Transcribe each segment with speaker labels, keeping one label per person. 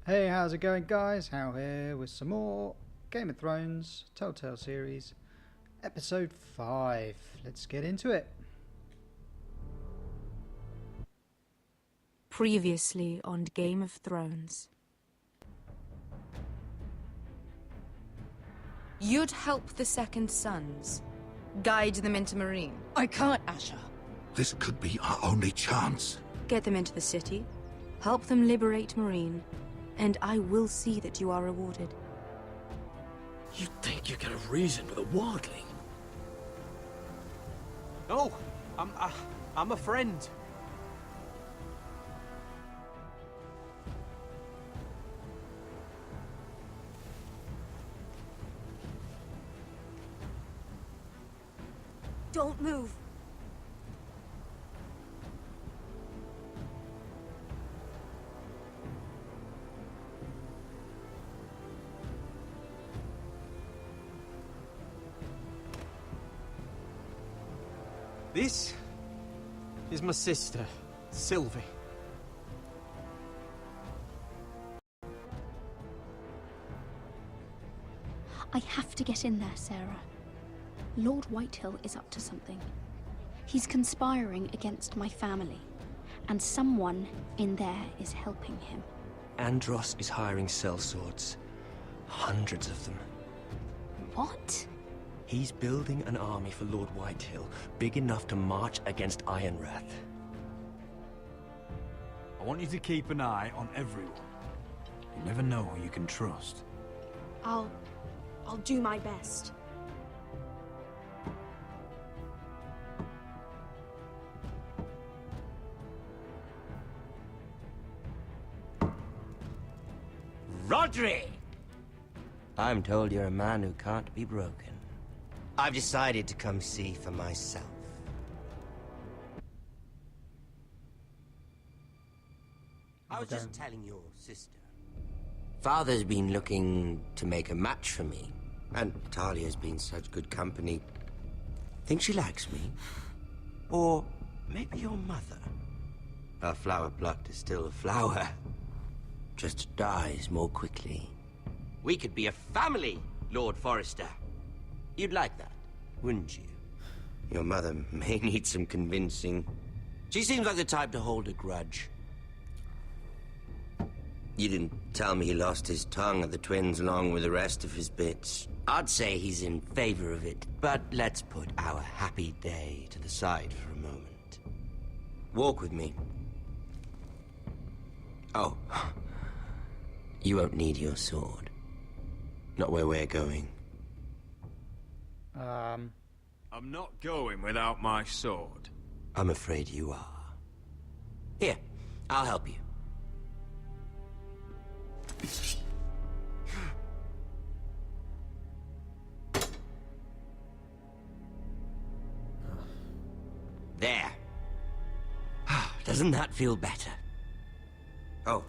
Speaker 1: Hey, how's it going, guys? Hal here with some more Game of Thrones TellTale series, episode 5. Let's get into it.
Speaker 2: Previously on Game of Thrones. You'd help the Second Sons, guide them into Marine.
Speaker 3: I can't, Asher.
Speaker 4: This could be our only chance.
Speaker 2: Get them into the city, help them liberate Marine, and I will see that you are rewarded.
Speaker 5: You think you can reason with a wardling?
Speaker 6: No, I'm a friend.
Speaker 2: Don't move.
Speaker 6: This is my sister, Sylvie.
Speaker 7: I have to get in there, Sarah. Lord Whitehill is up to something. He's conspiring against my family, and someone in there is helping him.
Speaker 5: Andros is hiring sellswords. Hundreds of them.
Speaker 7: What?
Speaker 5: He's building an army for Lord Whitehill, big enough to march against Ironrath.
Speaker 8: I want you to keep an eye on everyone. You never know who you can trust.
Speaker 9: I'll do my best.
Speaker 10: Rodri! I'm told you're a man who can't be broken. I've decided to come see for myself. I was just telling your sister. Father's been looking to make a match for me, and Talia's been such good company. Think she likes me? Or maybe your mother? A flower plucked is still a flower. Just dies more quickly. We could be a family, Lord Forrester. You'd like that, wouldn't you? Your mother may need some convincing. She seems like the type to hold a grudge. You didn't tell me he lost his tongue at the twins along with the rest of his bits. I'd say he's in favor of it, but let's put our happy day to the side for a moment. Walk with me. Oh. You won't need your sword. Not where we're going.
Speaker 8: I'm not going without my sword.
Speaker 10: I'm afraid you are. Here, I'll help you. There. Doesn't that feel better? Oh,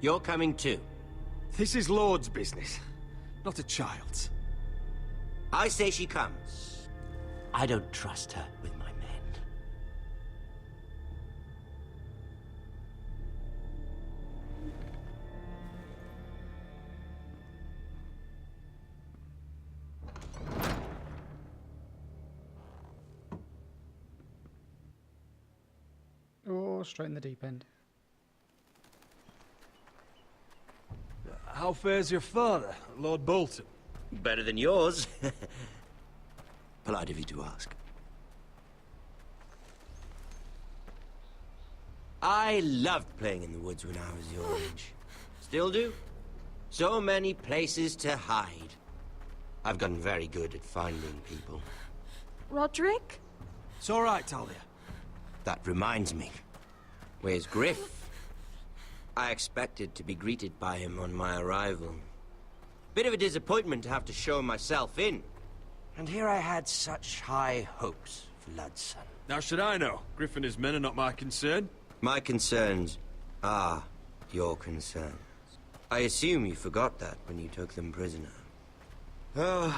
Speaker 10: you're coming too.
Speaker 6: This is Lord's business, not a child's.
Speaker 10: I say she comes. I don't trust her with my men.
Speaker 1: Oh, straight in the deep end.
Speaker 8: How fares your father, Lord Bolton?
Speaker 10: Better than yours. Polite of you to ask. I loved playing in the woods when I was your age. Still do. So many places to hide. I've gotten very good at finding people.
Speaker 9: Roderick?
Speaker 6: It's all right, Talia.
Speaker 10: That reminds me. Where's Griff? I expected to be greeted by him on my arrival. Bit of a disappointment to have to show myself in. And here I had such high hopes for Ludson.
Speaker 8: Now should I know? Griff and his men are not my concern.
Speaker 10: My concerns are your concerns. I assume you forgot that when you took them prisoner. Oh,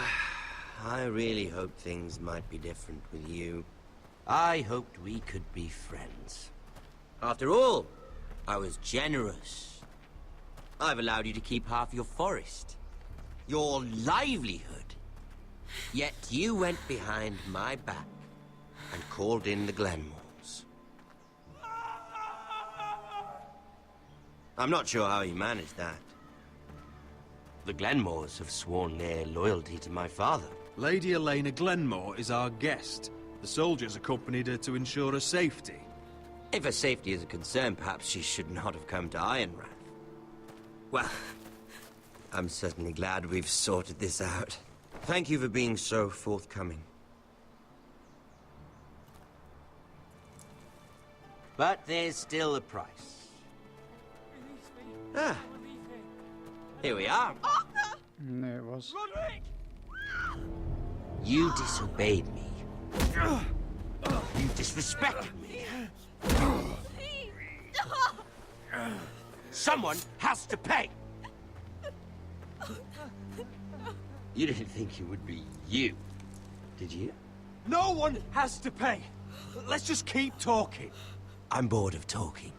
Speaker 10: I really hoped things might be different with you. I hoped we could be friends. After all, I was generous. I've allowed you to keep half your forest. Your livelihood. Yet you went behind my back and called in the Glenmores. I'm not sure how you managed that. The Glenmores have sworn their loyalty to my father.
Speaker 6: Lady Elena Glenmore is our guest. The soldiers accompanied her to ensure her safety.
Speaker 10: If her safety is a concern, perhaps she should not have come to Ironrath. Well, I'm certainly glad we've sorted this out. Thank you for being so forthcoming. But there's still a price. Ah. Here we are.
Speaker 1: There it was.
Speaker 10: You disobeyed me. You disrespected me. Someone has to pay. You didn't think it would be you, did you?
Speaker 6: No one has to pay. Let's just keep talking.
Speaker 10: I'm bored of talking.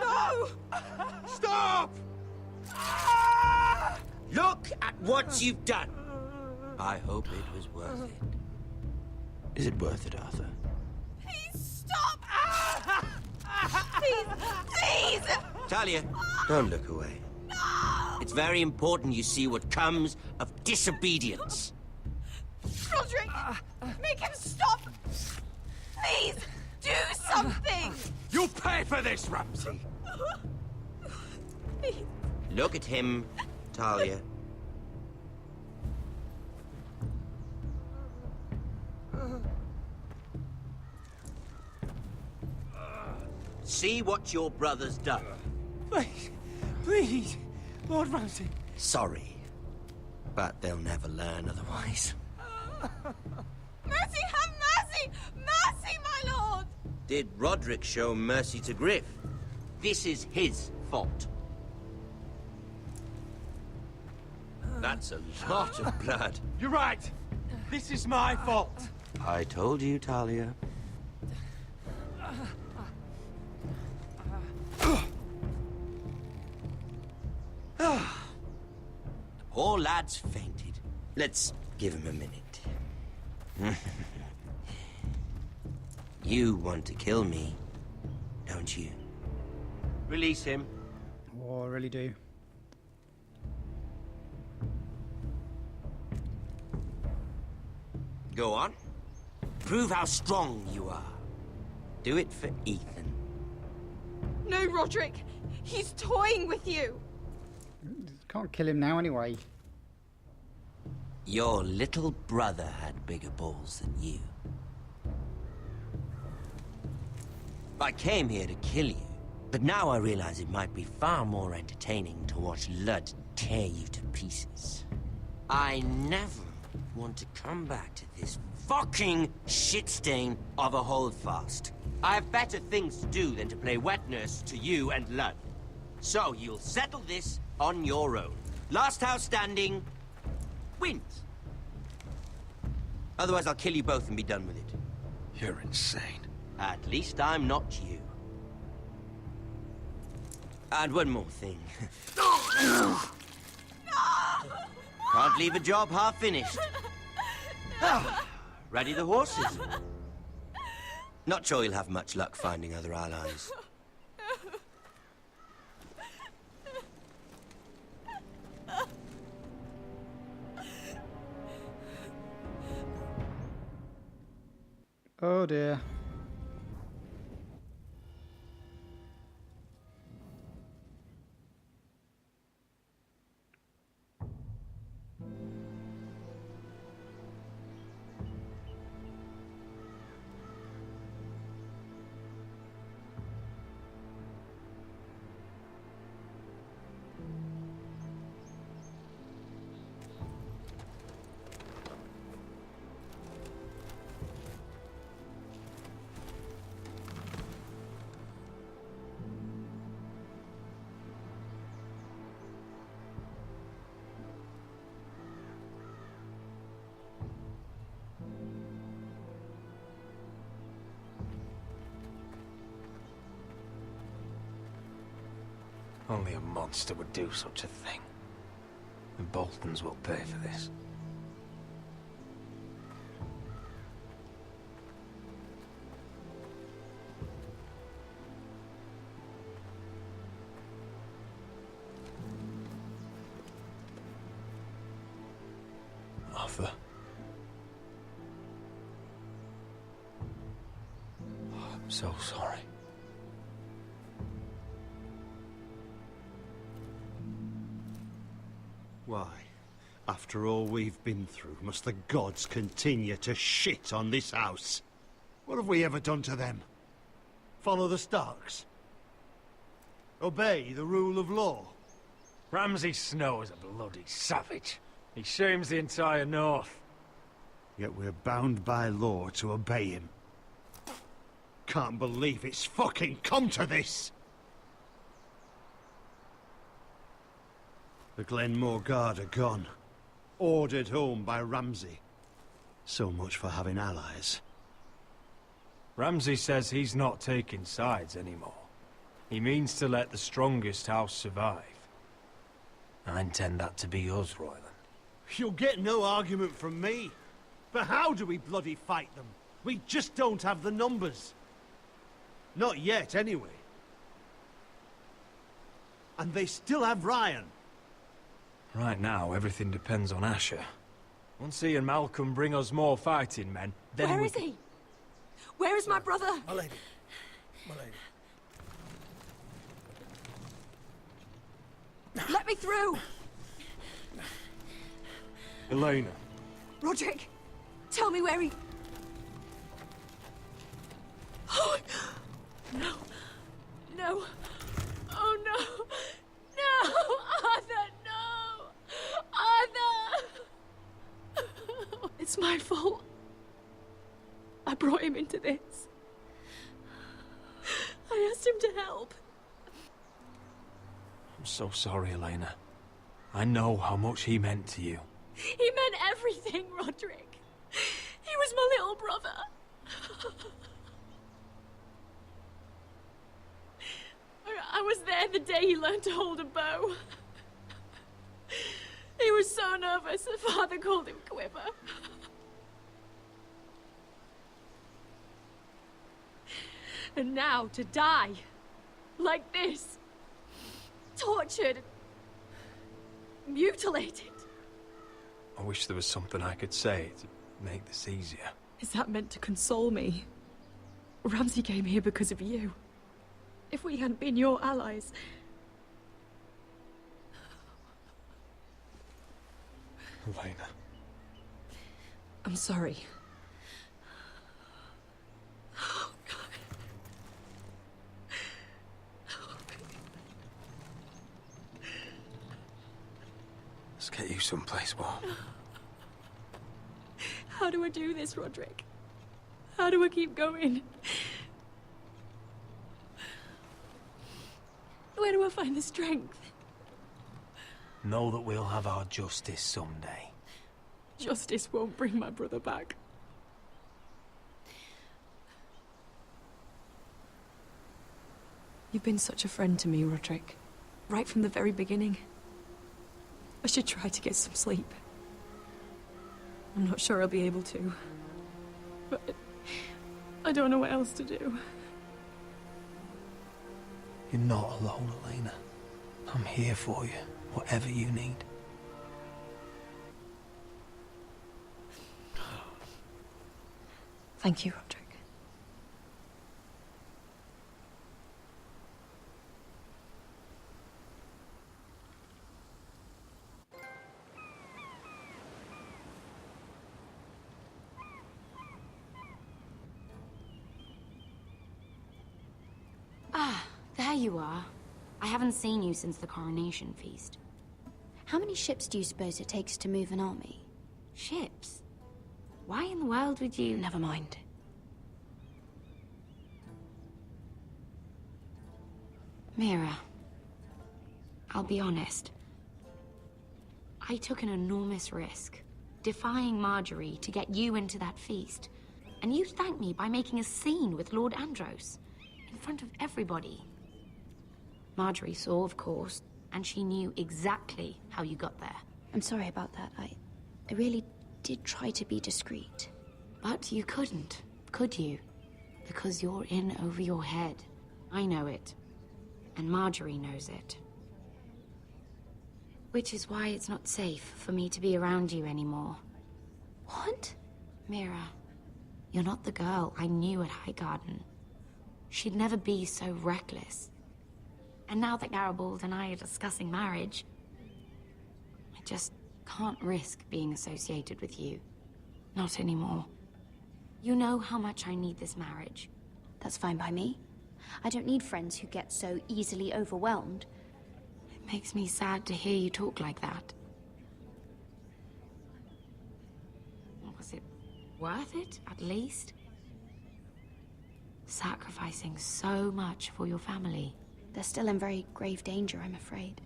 Speaker 6: No! Stop!
Speaker 10: Look at what you've done. I hope it was worth it. Is it worth it, Arthur?
Speaker 9: Please stop! Please, please!
Speaker 10: Talia, don't look away.
Speaker 9: No!
Speaker 10: It's very important you see what comes of disobedience.
Speaker 9: Roderick, make him stop! Please, do something!
Speaker 6: You'll pay for this, Ramsay!
Speaker 9: Please.
Speaker 10: Look at him, Talia. See what your brother's done.
Speaker 6: Please, please, Lord Ramsay.
Speaker 10: Sorry, but they'll never learn otherwise.
Speaker 9: Mercy, have mercy! Mercy, my lord!
Speaker 10: Did Roderick show mercy to Griff? This is his fault. That's a lot of blood.
Speaker 6: You're right. This is my fault.
Speaker 10: I told you, Talia. The poor lad's fainted. Let's give him a minute. You want to kill me, don't you? Release him.
Speaker 1: Oh, I really do.
Speaker 10: Go on. Prove how strong you are. Do it for Ethan.
Speaker 9: No, Roderick! He's toying with you!
Speaker 1: Can't kill him now anyway.
Speaker 10: Your little brother had bigger balls than you. I came here to kill you, but now I realize it might be far more entertaining to watch Lud tear you to pieces. I never want to come back to this fucking shit stain of a holdfast. I have better things to do than to play wet nurse to you and Lud. So you'll settle this on your own. Last house standing wins. Otherwise I'll kill you both and be done with it.
Speaker 6: You're insane.
Speaker 10: At least I'm not you. And one more thing. Can't leave a job half finished. Ready the horses? Not sure you'll have much luck finding other allies.
Speaker 1: Oh dear.
Speaker 8: Only a monster would do such a thing. The Boltons will pay for this. Arthur. Oh, I'm so sorry.
Speaker 3: Why, after all we've been through, must the gods continue to shit on this house? What have we ever done to them? Follow the Starks? Obey the rule of law?
Speaker 8: Ramsay Snow is a bloody savage. He shames the entire North.
Speaker 3: Yet we're bound by law to obey him. Can't believe it's fucking come to this! The Glenmore Guard are gone. Ordered home by Ramsay. So much for having allies.
Speaker 8: Ramsay says he's not taking sides anymore. He means to let the strongest house survive. I intend that to be us, Royland.
Speaker 3: You'll get no argument from me. But how do we bloody fight them? We just don't have the numbers. Not yet, anyway. And they still have Ryan.
Speaker 8: Right now, everything depends on Asher. Once he and Malcolm bring us more fighting men, then
Speaker 9: Where is he? Where is my brother?
Speaker 11: My lady. My lady.
Speaker 9: Let me through!
Speaker 8: Elena.
Speaker 9: Roderick, tell me where he... Oh, no. No. Oh, no. No! Arthur, no! Arthur! It's my fault. I brought him into this. I asked him to help.
Speaker 8: I'm so sorry, Elena. I know how much he meant to you.
Speaker 9: He meant everything, Roderick. He was my little brother. I was there the day he learned to hold a bow. He was so nervous, the father called him Quiver. And now to die, like this, tortured, mutilated.
Speaker 8: I wish there was something I could say to make this easier.
Speaker 9: Is that meant to console me? Ramsay came here because of you. If we hadn't been your allies...
Speaker 8: Elena.
Speaker 9: I'm sorry. Oh, God.
Speaker 8: Let's get you someplace warm.
Speaker 9: How do I do this, Roderick? How do I keep going? Where do I find the strength?
Speaker 8: Know that we'll have our justice someday.
Speaker 9: Justice won't bring my brother back. You've been such a friend to me, Roderick. Right from the very beginning. I should try to get some sleep. I'm not sure I'll be able to. But I don't know what else to do.
Speaker 8: You're not alone, Elena. I'm here for you, whatever you need.
Speaker 9: Thank you, Roderick.
Speaker 2: Ah, there you are. I haven't seen you since the coronation feast.
Speaker 7: How many ships do you suppose it takes to move an army?
Speaker 2: Ships? Why in the world would you...
Speaker 9: Never mind.
Speaker 2: Mira, I'll be honest. I took an enormous risk, defying Marjorie to get you into that feast. And you thanked me by making a scene with Lord Andros, in front of everybody. Marjorie saw, of course, and she knew exactly how you got there.
Speaker 7: I'm sorry about that. I really did try to be discreet.
Speaker 2: But you couldn't, could you? Because you're in over your head. I know it. And Marjorie knows it. Which is why it's not safe for me to be around you anymore.
Speaker 7: What?
Speaker 2: Mira, you're not the girl I knew at Highgarden. She'd never be so reckless. And now that Garibald and I are discussing marriage, I just can't risk being associated with you. Not anymore. You know how much I need this marriage.
Speaker 7: That's fine by me. I don't need friends who get so easily overwhelmed.
Speaker 2: It makes me sad to hear you talk like that. Was it worth it, at least? Sacrificing so much for your family.
Speaker 7: They're still in very grave danger, I'm afraid.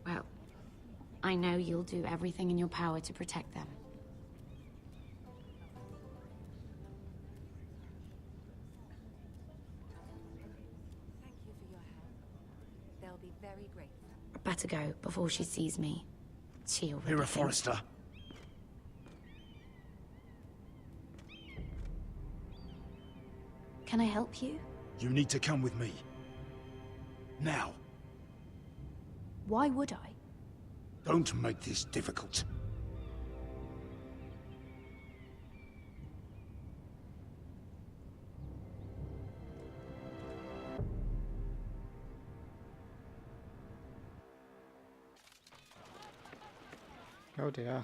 Speaker 2: Well, I know you'll do everything in your power to protect them.
Speaker 12: Thank you for your help. They'll be very grateful.
Speaker 2: I better go before she sees me. She already
Speaker 13: Mira
Speaker 2: thinks-
Speaker 13: Forrester.
Speaker 7: Can I help you?
Speaker 13: You need to come with me. Now.
Speaker 7: Why would I?
Speaker 4: Don't make this difficult.
Speaker 1: Oh dear.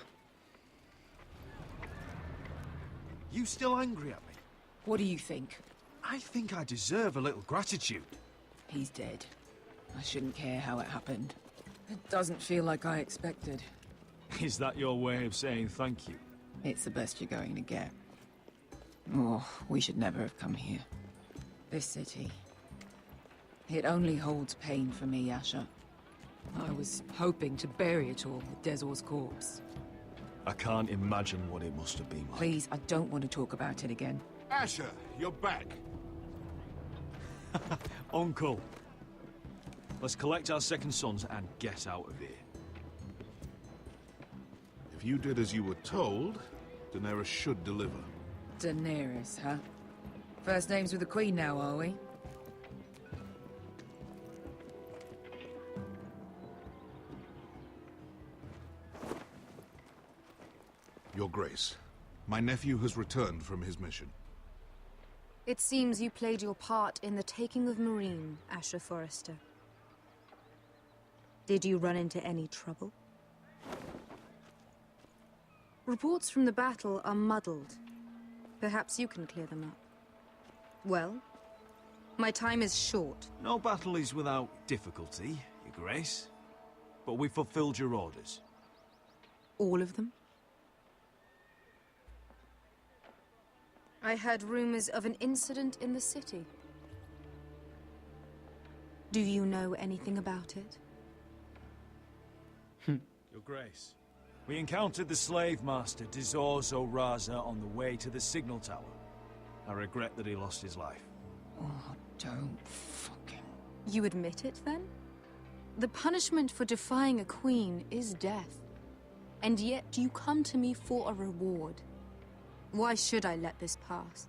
Speaker 6: You still angry at me?
Speaker 14: What do you think?
Speaker 6: I think I deserve a little gratitude.
Speaker 14: He's dead. I shouldn't care how it happened. It doesn't feel like I expected.
Speaker 8: Is that your way of saying thank you?
Speaker 14: It's the best you're going to get. Oh, we should never have come here. This city. It only holds pain for me, Asher. I was hoping to bury it all with Dezor's corpse.
Speaker 8: I can't imagine what it must have been like.
Speaker 14: Please, I don't want to talk about it again.
Speaker 4: Asher, you're back.
Speaker 8: Uncle. Let's collect our second sons and get out of here.
Speaker 4: If you did as you were told, Daenerys should deliver.
Speaker 14: Daenerys, huh? First names with the Queen now, are we?
Speaker 4: Your Grace, my nephew has returned from his mission.
Speaker 12: It seems you played your part in the taking of Meereen, Asher Forrester. Did you run into any trouble? Reports from the battle are muddled. Perhaps you can clear them up. Well, my time is short.
Speaker 6: No battle is without difficulty, Your Grace. But we fulfilled your orders.
Speaker 12: All of them? I heard rumors of an incident in the city. Do you know anything about it?
Speaker 8: Your Grace. We encountered the slave master, Dezor Zoraza, on the way to the signal tower. I regret that he lost his life.
Speaker 14: Oh, don't fucking...
Speaker 12: You admit it, then? The punishment for defying a queen is death. And yet you come to me for a reward. Why should I let this pass?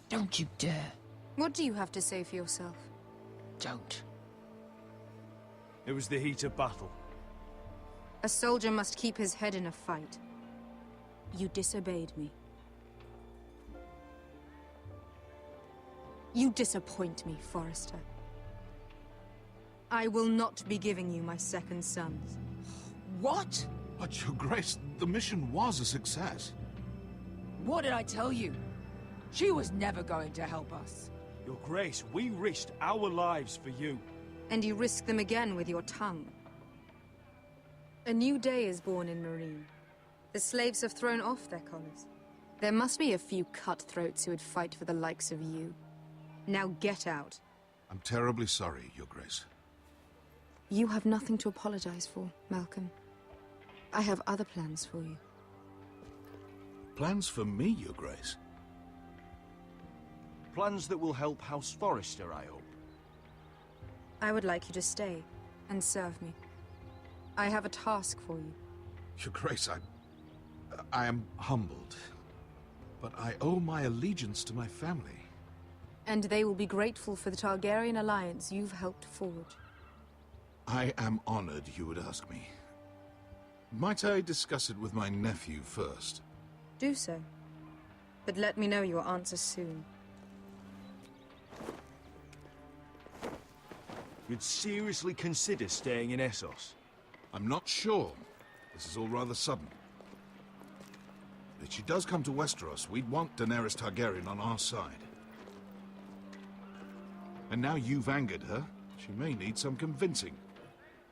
Speaker 14: Don't you dare.
Speaker 12: What do you have to say for yourself?
Speaker 14: Don't.
Speaker 8: It was the heat of battle.
Speaker 12: A soldier must keep his head in a fight. You disobeyed me. You disappoint me, Forrester. I will not be giving you my second sons.
Speaker 14: What?
Speaker 4: But, Your Grace, the mission was a success.
Speaker 14: What did I tell you? She was never going to help us.
Speaker 8: Your Grace, we risked our lives for you.
Speaker 12: And you risk them again with your tongue. A new day is born in Meereen. The slaves have thrown off their collars. There must be a few cutthroats who would fight for the likes of you. Now get out.
Speaker 4: I'm terribly sorry, Your Grace.
Speaker 12: You have nothing to apologize for, Malcolm. I have other plans for you.
Speaker 4: Plans for me, Your Grace?
Speaker 6: Plans that will help House Forrester, I hope.
Speaker 12: I would like you to stay and serve me. I have a task for you.
Speaker 4: Your Grace, I am humbled, but I owe my allegiance to my family.
Speaker 12: And they will be grateful for the Targaryen alliance you've helped forge.
Speaker 4: I am honored you would ask me. Might I discuss it with my nephew first?
Speaker 12: Do so. But let me know your answer soon.
Speaker 5: You'd seriously consider staying in Essos?
Speaker 4: I'm not sure. This is all rather sudden. If she does come to Westeros, we'd want Daenerys Targaryen on our side. And now you've angered her, she may need some convincing.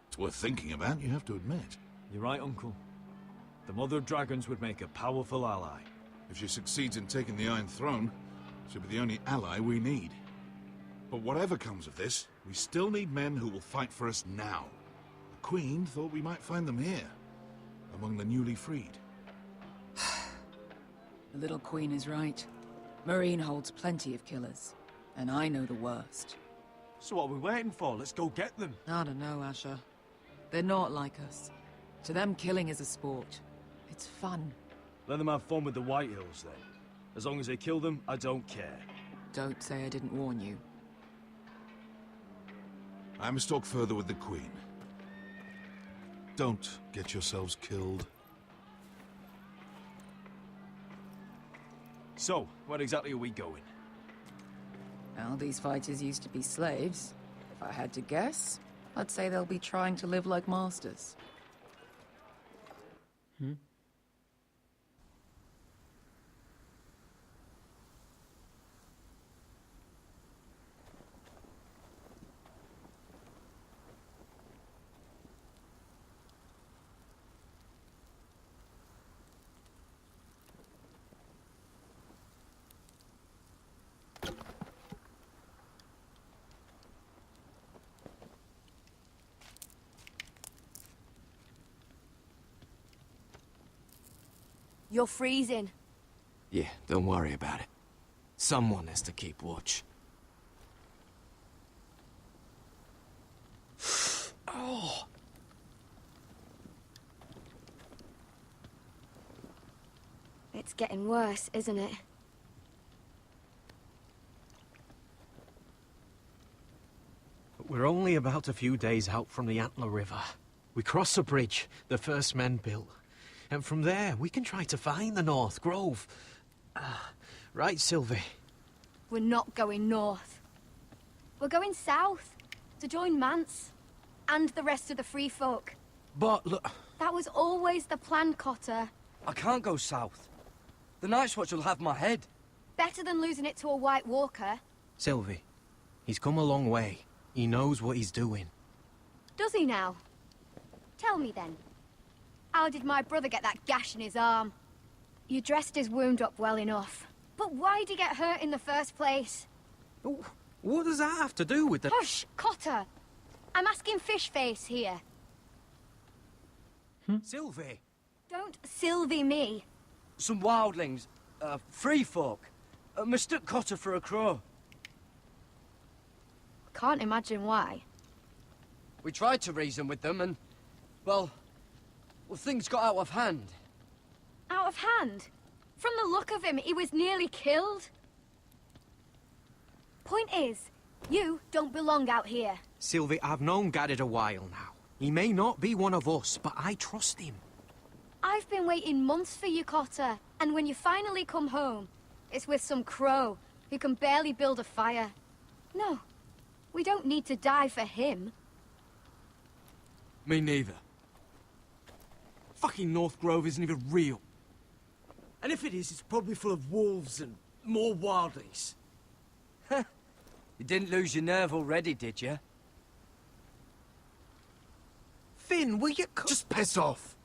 Speaker 4: It's worth thinking about, you have to admit.
Speaker 8: You're right, Uncle. The Mother of Dragons would make a powerful ally.
Speaker 4: If she succeeds in taking the Iron Throne, she'll be the only ally we need. But whatever comes of this, we still need men who will fight for us now. The Queen thought we might find them here, among the newly freed.
Speaker 14: The little Queen is right. Meereen holds plenty of killers, and I know the worst.
Speaker 5: So what are we waiting for? Let's go get them.
Speaker 14: I don't know, Asher. They're not like us. To them, killing is a sport. It's fun.
Speaker 8: Let them have fun with the White Hills, then. As long as they kill them, I don't care.
Speaker 14: Don't say I didn't warn you.
Speaker 4: I must talk further with the Queen. Don't get yourselves killed.
Speaker 8: So, where exactly are we going?
Speaker 14: Well, these fighters used to be slaves. If I had to guess, I'd say they'll be trying to live like masters.
Speaker 15: You're freezing.
Speaker 5: Yeah, don't worry about it. Someone has to keep watch. Oh!
Speaker 15: It's getting worse, isn't it?
Speaker 5: We're only about a few days out from the Antler River. We cross the bridge the first men built. And from there, we can try to find the North Grove. Right, Sylvie?
Speaker 15: We're not going north. We're going south, to join Mance, and the rest of the Free Folk.
Speaker 5: But look...
Speaker 15: That was always the plan, Cotter.
Speaker 16: I can't go south. The Night's Watch will have my head.
Speaker 15: Better than losing it to a White Walker.
Speaker 5: Sylvie, he's come a long way. He knows what he's doing.
Speaker 15: Does he now? Tell me then. How did my brother get that gash in his arm? You dressed his wound up well enough. But why did he get hurt in the first place?
Speaker 5: What does that have to do with the...
Speaker 15: Hush, Cotter! I'm asking Fishface here.
Speaker 5: Sylvie!
Speaker 15: Don't Sylvie me.
Speaker 16: Some wildlings, free folk, mistook Cotter for a crow.
Speaker 15: Can't imagine why.
Speaker 16: We tried to reason with them and, well, things got out of hand.
Speaker 15: Out of hand? From the look of him, he was nearly killed. Point is, you don't belong out here.
Speaker 5: Sylvie, I've known Gaddard a while now. He may not be one of us, but I trust him.
Speaker 15: I've been waiting months for you, Cotter. And when you finally come home, it's with some crow who can barely build a fire. No, we don't need to die for him.
Speaker 16: Me neither. Fucking North Grove isn't even real. And if it is, it's probably full of wolves and more wildlings. You didn't lose your nerve already, did you?
Speaker 5: Finn, will you...
Speaker 16: Just piss off!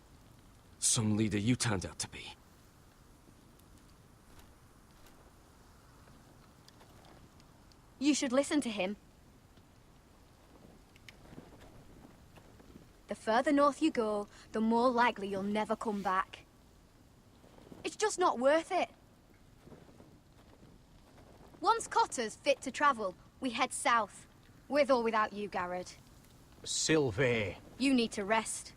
Speaker 5: Some leader you turned out to be.
Speaker 15: You should listen to him. The further north you go, the more likely you'll never come back. It's just not worth it. Once Cotter's fit to travel, we head south. With or without you, Garrett.
Speaker 5: Sylvie.
Speaker 15: You need to rest.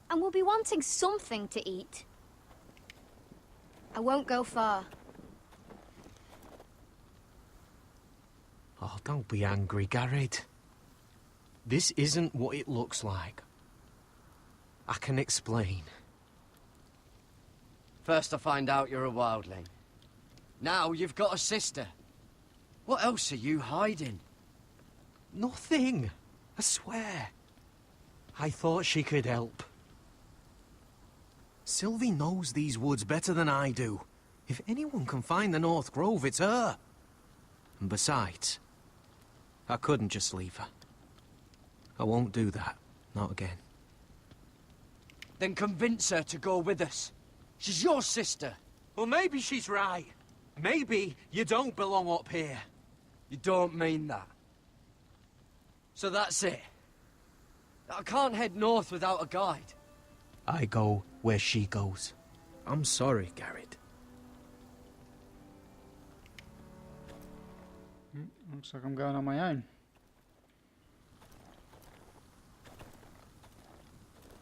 Speaker 15: And we'll be wanting something to eat. I won't go far.
Speaker 5: Oh, don't be angry, Garrett. This isn't what it looks like. I can explain.
Speaker 16: First I find out you're a wildling. Now you've got a sister. What else are you hiding?
Speaker 5: Nothing. I swear. I thought she could help. Sylvie knows these woods better than I do. If anyone can find the North Grove, it's her. And besides, I couldn't just leave her. I won't do that. Not again.
Speaker 16: Then convince her to go with us. She's your sister.
Speaker 5: Well, maybe she's right. Maybe you don't belong up here.
Speaker 16: You don't mean that. So that's it. I can't head north without a guide.
Speaker 5: I go where she goes. I'm sorry, Garrett.
Speaker 1: Looks like I'm going on my own.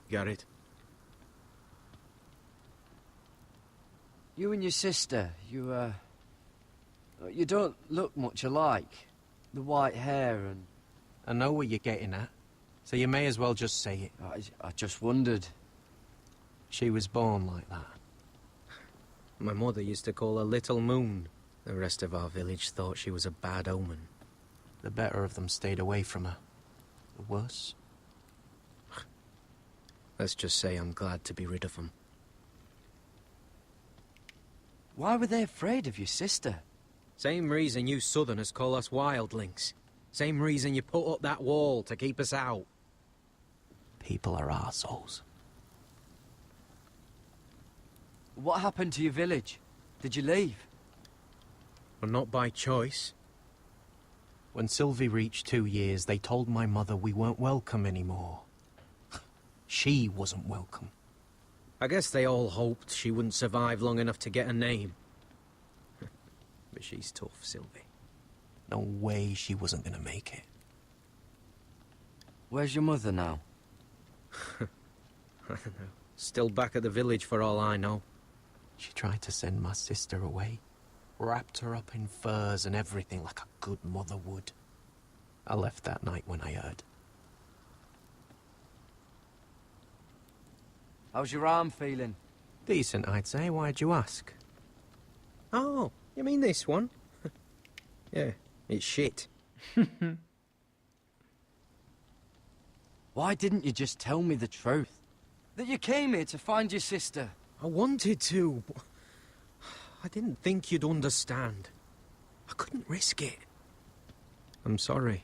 Speaker 5: Garrett.
Speaker 16: You and your sister, you don't look much alike. The white hair and...
Speaker 5: I know what you're getting at, so you may as well just say it.
Speaker 16: I just wondered.
Speaker 5: She was born like that. My mother used to call her Little Moon. The rest of our village thought she was a bad omen. The better of them stayed away from her. The worse? Let's just say I'm glad to be rid of them.
Speaker 16: Why were they afraid of your sister?
Speaker 5: Same reason you Southerners call us wildlings. Same reason you put up that wall to keep us out. People are arseholes.
Speaker 16: What happened to your village? Did you leave?
Speaker 5: Well, not by choice. When Sylvie reached 2 years, they told my mother we weren't welcome anymore. She wasn't welcome. I guess they all hoped she wouldn't survive long enough to get a name. But she's tough, Sylvie. No way she wasn't gonna make it.
Speaker 16: Where's your mother now?
Speaker 5: I don't know. Still back at the village for all I know. She tried to send my sister away. Wrapped her up in furs and everything like a good mother would. I left that night when I heard.
Speaker 16: How's your arm feeling?
Speaker 5: Decent, I'd say. Why'd you ask? Oh, you mean this one? Yeah, it's shit.
Speaker 16: Why didn't you just tell me the truth? That you came here to find your sister?
Speaker 5: I wanted to, but I didn't think you'd understand. I couldn't risk it. I'm sorry.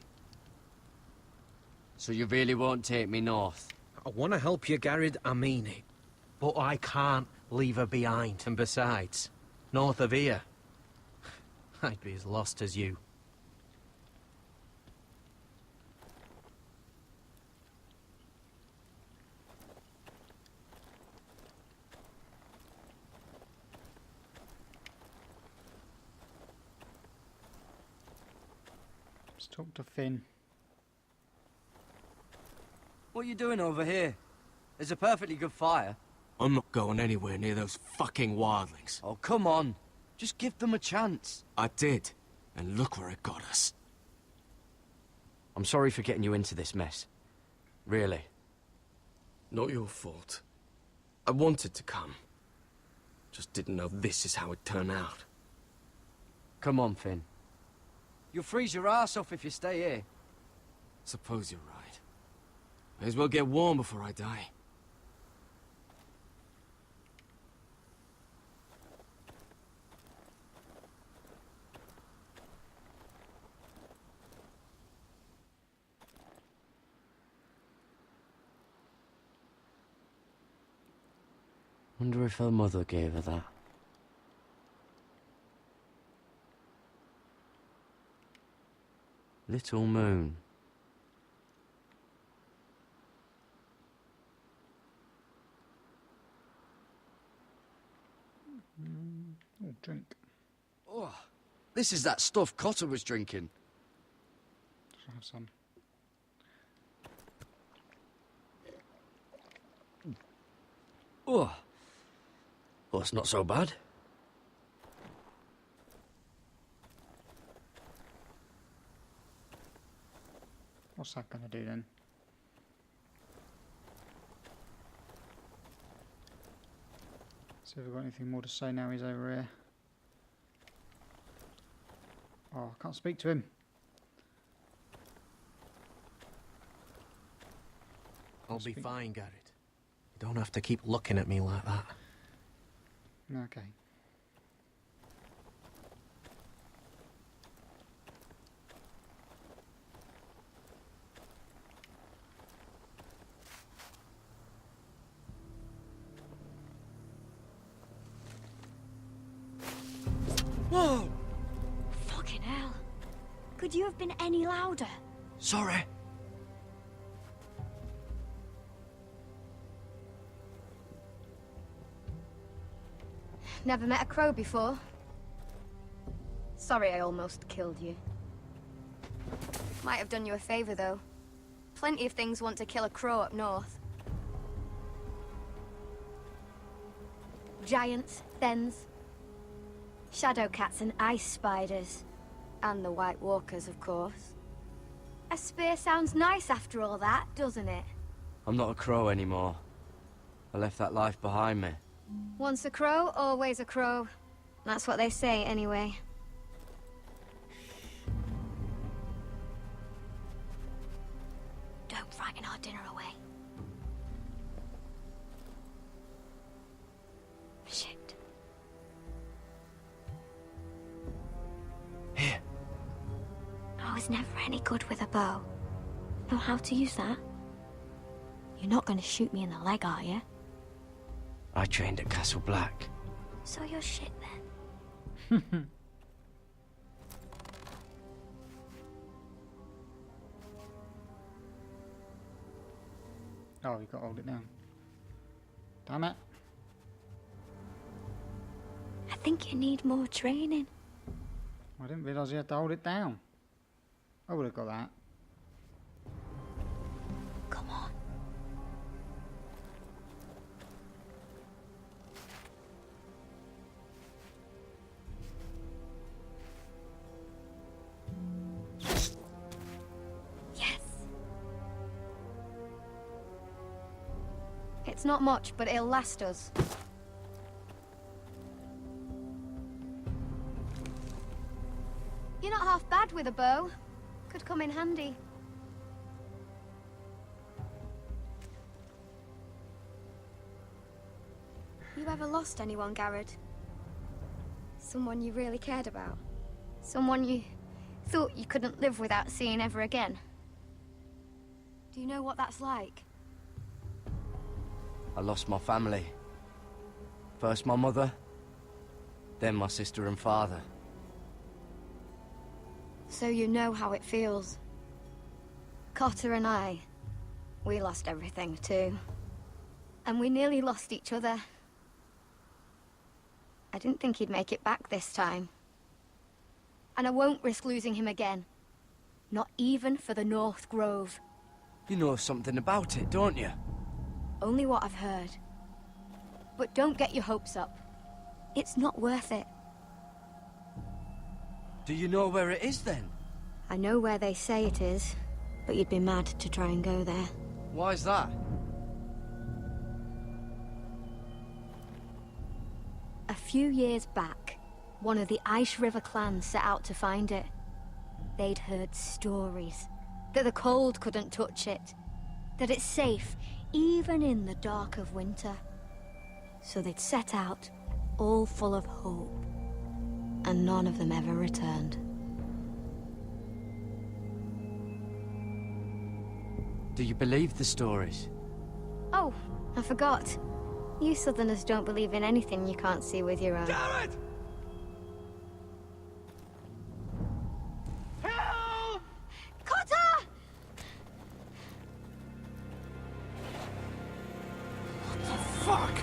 Speaker 16: So you really won't take me north?
Speaker 5: I want to help you, Garrett, I mean it. But I can't leave her behind. And besides, north of here, I'd be as lost as you.
Speaker 1: Let's talk to Finn.
Speaker 16: What are you doing over here? There's a perfectly good fire.
Speaker 5: I'm not going anywhere near those fucking wildlings.
Speaker 16: Oh, come on. Just give them a chance.
Speaker 5: I did, and look where it got us.
Speaker 16: I'm sorry for getting you into this mess. Really.
Speaker 5: Not your fault. I wanted to come. Just didn't know this is how it'd turn out.
Speaker 16: Come on, Finn. You'll freeze your ass off if you stay here.
Speaker 5: Suppose you're right. May as well get warm before I die.
Speaker 16: Wonder if her mother gave her that. Little Moon.
Speaker 1: Oh, drink.
Speaker 16: Oh, this is that stuff Cotter was drinking.
Speaker 1: Let's have some.
Speaker 16: Oh. Well, it's not so bad.
Speaker 1: What's that going to do then? See if we've got anything more to say now he's over here. Oh, I can't speak to him.
Speaker 5: I'll be fine, Garrett. You don't have to keep looking at me like that.
Speaker 1: Okay.
Speaker 16: Whoa!
Speaker 15: Fucking hell. Could you have been any louder?
Speaker 16: Sorry.
Speaker 15: Never met a crow before. Sorry I almost killed you. Might have done you a favor, though. Plenty of things want to kill a crow up north. Giants, thens, shadow cats and ice spiders. And the White Walkers, of course. A spear sounds nice after all that, doesn't it?
Speaker 16: I'm not a crow anymore. I left that life behind me.
Speaker 15: Once a crow, always a crow. That's what they say, anyway. Don't frighten our dinner away. Shit.
Speaker 16: Here.
Speaker 15: I was never any good with a bow. Know how to use that? You're not going to shoot me in the leg, are you?
Speaker 16: I trained at Castle Black.
Speaker 15: So you're shit then.
Speaker 1: Oh, you got to hold it down. Damn it.
Speaker 15: I think you need more training.
Speaker 1: I didn't realise you had to hold it down. I would have got that.
Speaker 15: Come on. Yes. It's not much, but it'll last us. You're not half bad with a bow. Could come in handy. You ever lost anyone, Garrett? Someone you really cared about? Someone you thought you couldn't live without seeing ever again? Do you know what that's like?
Speaker 16: I lost my family. First my mother, then my sister and father.
Speaker 15: So you know how it feels. Cotter and I, we lost everything too. And we nearly lost each other. I didn't think he'd make it back this time. And I won't risk losing him again. Not even for the North Grove.
Speaker 16: You know something about it, don't you?
Speaker 15: Only what I've heard. But don't get your hopes up. It's not worth it.
Speaker 16: Do you know where it is then?
Speaker 15: I know where they say it is, but you'd be mad to try and go there.
Speaker 16: Why's that?
Speaker 15: A few years back, one of the Ice River clans set out to find it. They'd heard stories that the cold couldn't touch it, that it's safe even in the dark of winter. So they'd set out, all full of hope, and none of them ever returned.
Speaker 16: Do you believe the stories?
Speaker 15: Oh, I forgot. You Southerners don't believe in anything you can't see with your own.
Speaker 16: Garrett!
Speaker 15: Help! Cotter!
Speaker 16: What the fuck?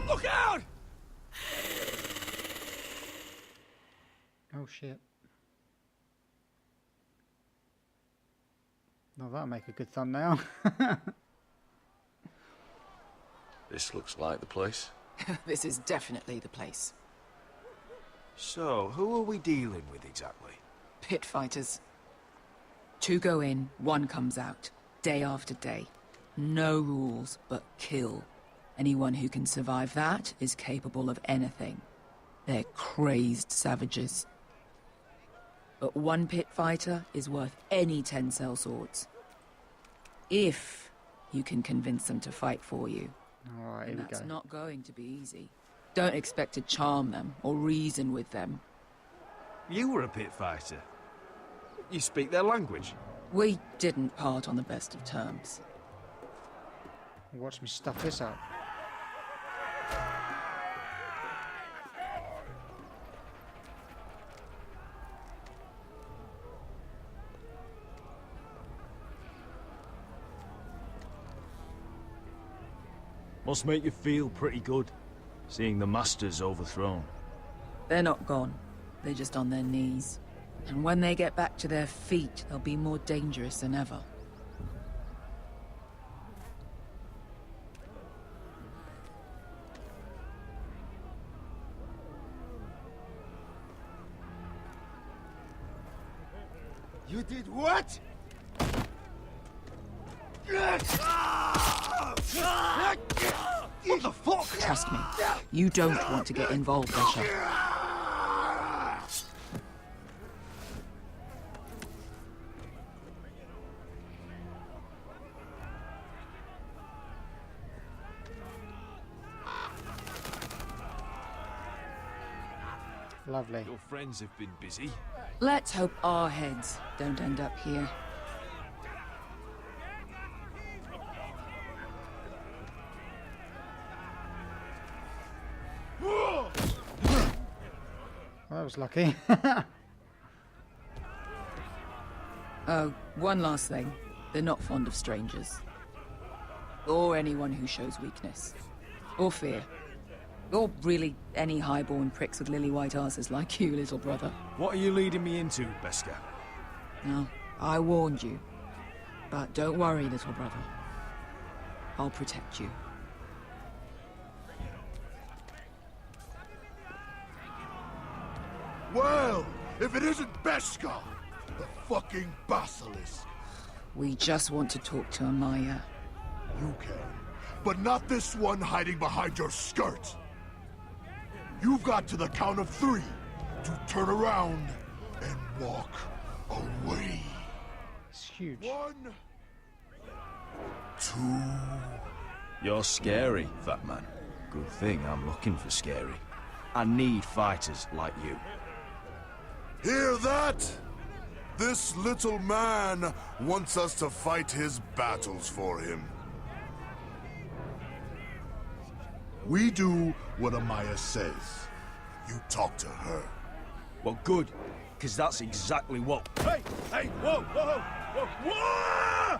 Speaker 16: Look out!
Speaker 1: Oh shit. No, that'll make a good thumbnail.
Speaker 17: This looks like the place.
Speaker 14: This is definitely the place.
Speaker 8: So, who are we dealing with exactly?
Speaker 14: Pit fighters. 2 go in, 1 comes out. Day after day. No rules, but kill. Anyone who can survive that is capable of anything. They're crazed savages. But 1 pit fighter is worth any 10 sellswords. If you can convince them to fight for you.
Speaker 1: Alright,
Speaker 14: And
Speaker 1: here we
Speaker 14: that's
Speaker 1: go.
Speaker 14: not going to be easy. Don't expect to charm them or reason with them.
Speaker 8: You were a pit fighter. You speak their language.
Speaker 14: We didn't part on the best of terms.
Speaker 1: Watch me stuff this up.
Speaker 18: Must make you feel pretty good, seeing the Masters overthrown.
Speaker 14: They're not gone. They're just on their knees. And when they get back to their feet, they'll be more dangerous than ever.
Speaker 3: You did what?
Speaker 14: What the fuck? Trust me, you don't want to get involved, Asher.
Speaker 1: Lovely.
Speaker 8: Your friends have been busy.
Speaker 14: Let's hope our heads don't end up here.
Speaker 1: Well, that was lucky.
Speaker 14: Oh, one last thing. They're not fond of strangers. Or anyone who shows weakness. Or fear. Or really any highborn pricks with lily-white asses like you, little brother.
Speaker 18: What are you leading me into, Beskar?
Speaker 14: No, I warned you. But don't worry, little brother. I'll protect you.
Speaker 13: Well, if it isn't Beskar, the fucking basilisk.
Speaker 14: We just want to talk to Amaya.
Speaker 13: You can, but not this one hiding behind your skirt. You've got to the count of 3 to turn around and walk away.
Speaker 1: It's huge.
Speaker 13: 1, 2.
Speaker 18: You're scary, fat man. Good thing I'm looking for scary. I need fighters like you.
Speaker 13: Hear that? This little man wants us to fight his battles for him. We do what Amaya says. You talk to her.
Speaker 18: Well, good, because that's exactly what...
Speaker 13: Hey! Hey! Whoa! Whoa! Whoa! Whoa!